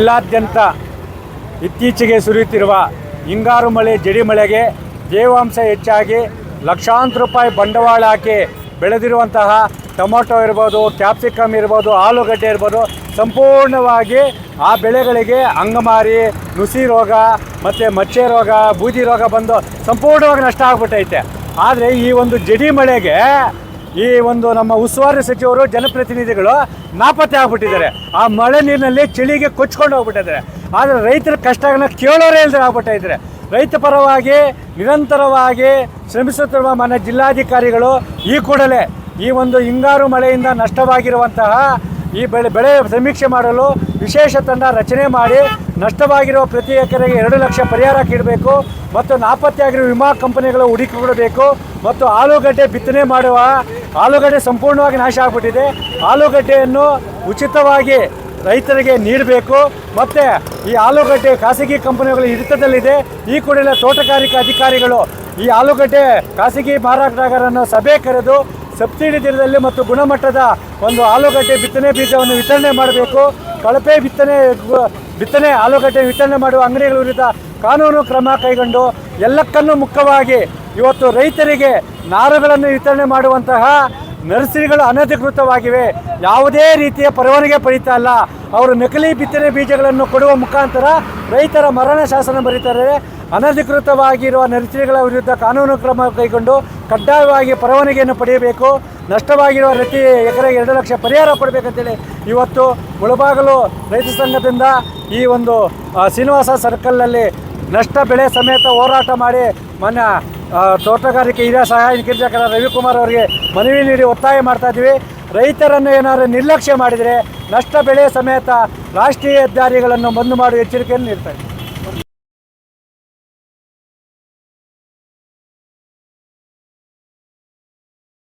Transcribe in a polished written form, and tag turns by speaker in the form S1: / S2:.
S1: ಜಿಲ್ಲಾದ್ಯಂತ ಇತ್ತೀಚೆಗೆ ಸುರಿಯುತ್ತಿರುವ ಹಿಂಗಾರು ಮಳೆ ಜಡಿ ಮಳೆಗೆ ತೇವಾಂಶ ಹೆಚ್ಚಾಗಿ ಲಕ್ಷಾಂತರ ರೂಪಾಯಿ ಬಂಡವಾಳ ಹಾಕಿ ಬೆಳೆದಿರುವಂತಹ ಟೊಮೊಟೊ ಇರ್ಬೋದು, ಕ್ಯಾಪ್ಸಿಕಮ್ ಇರ್ಬೋದು, ಆಲೂಗಡ್ಡೆ ಇರ್ಬೋದು, ಸಂಪೂರ್ಣವಾಗಿ ಆ ಬೆಳೆಗಳಿಗೆ ಅಂಗಮಾರಿ, ನುಸಿ ರೋಗ ಮತ್ತು ಮಚ್ಚೆ ರೋಗ, ಬೂದಿ ರೋಗ ಬಂದು ಸಂಪೂರ್ಣವಾಗಿ ನಷ್ಟ ಆಗ್ಬಿಟ್ಟೈತೆ. ಆದರೆ ಈ ಒಂದು ಜಡಿ ಮಳೆಗೆ ಈ ಒಂದು ನಮ್ಮ ಉಸ್ತುವಾರಿ ಸಚಿವರು, ಜನಪ್ರತಿನಿಧಿಗಳು ನಾಪತ್ತೆ ಆಗ್ಬಿಟ್ಟಿದ್ದಾರೆ. ಆ ಮಳೆ ನೀರಿನಲ್ಲಿ ಚಳಿಗೆ ಕೊಚ್ಕೊಂಡು ಹೋಗ್ಬಿಟ್ಟಿದ್ದಾರೆ. ಆದರೆ ರೈತರ ಕಷ್ಟಗಳನ್ನ ಕೇಳೋರೇ ಇಲ್ಲದೆ ಆಗ್ಬಿಟ್ಟಿದ್ದಾರೆ. ರೈತ ಪರವಾಗಿ ನಿರಂತರವಾಗಿ ಶ್ರಮಿಸುತ್ತಿರುವ ಮಾನ್ಯ ಜಿಲ್ಲಾಧಿಕಾರಿಗಳು ಈ ಕೂಡಲೇ ಈ ಒಂದು ಹಿಂಗಾರು ಮಳೆಯಿಂದ ನಷ್ಟವಾಗಿರುವಂತಹ ಈ ಬೆಳೆ ಸಮೀಕ್ಷೆ ಮಾಡಲು ವಿಶೇಷ ತಂಡ ರಚನೆ ಮಾಡಿ ನಷ್ಟವಾಗಿರುವ ಪ್ರತಿ ಎಕರೆಗೆ 2 ಲಕ್ಷ ಪರಿಹಾರ ನೀಡಬೇಕು ಮತ್ತು ನಾಪತ್ತೆಯಾಗಿರುವ ವಿಮಾ ಕಂಪನಿಗಳು ಹುಡುಕಿಕೊಡಬೇಕು ಮತ್ತು ಆಲೂಗಡ್ಡೆ ಬಿತ್ತನೆ ಮಾಡುವ ಆಲೂಗಡ್ಡೆ ಸಂಪೂರ್ಣವಾಗಿ ನಾಶ ಆಗಿಬಿಟ್ಟಿದೆ. ಆಲೂಗಡ್ಡೆಯನ್ನು ಉಚಿತವಾಗಿ ರೈತರಿಗೆ ನೀಡಬೇಕು ಮತ್ತು ಈ ಆಲೂಗಡ್ಡೆ ಖಾಸಗಿ ಕಂಪನಿಗಳ ಹಿಡಿತದಲ್ಲಿದೆ. ಈ ಕೂಡಲೇ ತೋಟಗಾರಿಕಾ ಅಧಿಕಾರಿಗಳು ಈ ಆಲೂಗಡ್ಡೆ ಖಾಸಗಿ ಮಾರಾಟಗಾರರನ್ನು ಸಭೆ ಕರೆದು ಸಬ್ಸಿಡಿ ದರದಲ್ಲಿ ಮತ್ತು ಗುಣಮಟ್ಟದ ಒಂದು ಆಲೂಗಡ್ಡೆ ಬಿತ್ತನೆ ಬೀಜವನ್ನು ವಿತರಣೆ ಮಾಡಬೇಕು. ಕಳಪೆ ಬಿತ್ತನೆ ಆಲೂಗಡ್ಡೆ ವಿತರಣೆ ಮಾಡುವ ಅಂಗಡಿಗಳ ವಿರುದ್ಧ ಕಾನೂನು ಕ್ರಮ ಕೈಗೊಂಡು ಎಲ್ಲಕ್ಕನ್ನೂ ಮುಖ್ಯವಾಗಿ ಇವತ್ತು ರೈತರಿಗೆ ನಾರುಗಳನ್ನು ವಿತರಣೆ ಮಾಡುವಂತಹ ನರ್ಸರಿಗಳು ಅನಧಿಕೃತವಾಗಿವೆ. ಯಾವುದೇ ರೀತಿಯ ಪರವಾನಗಿ ಪಡೀತಾ ಇಲ್ಲ. ಅವರು ನಕಲಿ ಬಿತ್ತನೆ ಬೀಜಗಳನ್ನು ಕೊಡುವ ಮುಖಾಂತರ ರೈತರ ಮರಣ ಶಾಸನ ಬರೀತಾರೆ. ಅನಧಿಕೃತವಾಗಿರುವ ನರ್ಸರಿಗಳ ವಿರುದ್ಧ ಕಾನೂನು ಕ್ರಮ ಕೈಗೊಂಡು ಕಡ್ಡಾಯವಾಗಿ ಪರವಾನಗಿಯನ್ನು ಪಡೆಯಬೇಕು. ನಷ್ಟವಾಗಿರುವ ಪ್ರತಿ ಎಕರೆಗೆ 2 ಲಕ್ಷ ಪರಿಹಾರ ಕೊಡಬೇಕಂತೇಳಿ ಇವತ್ತು ಮುಳಬಾಗಿಲು ರೈತ ಸಂಘದಿಂದ ಈ ಒಂದು ಶ್ರೀನಿವಾಸ ಸರ್ಕಲ್ನಲ್ಲಿ ನಷ್ಟ ಬೆಳೆ ಸಮೇತ ಹೋರಾಟ ಮಾಡಿ ಮಾನ್ಯ ತೋಟಗಾರಿಕೆ ಹಿರಿಯ ಸಹಾಯ ನಿರ್ದೇಶಕರ ರವಿಕುಮಾರ್ ಅವರಿಗೆ ಮನವಿ ನೀಡಿ ಒತ್ತಾಯ ಮಾಡ್ತಾ ಇದ್ದೀವಿ. ರೈತರನ್ನು ಏನಾದರೂ ನಿರ್ಲಕ್ಷ್ಯ ಮಾಡಿದರೆ ನಷ್ಟ ಬೆಳೆ ಸಮೇತ ರಾಷ್ಟ್ರೀಯ ಹೆದ್ದಾರಿಗಳನ್ನು ಬಂದ್ ಮಾಡುವ ಎಚ್ಚರಿಕೆಯನ್ನು ನೀಡ್ತಾರೆ.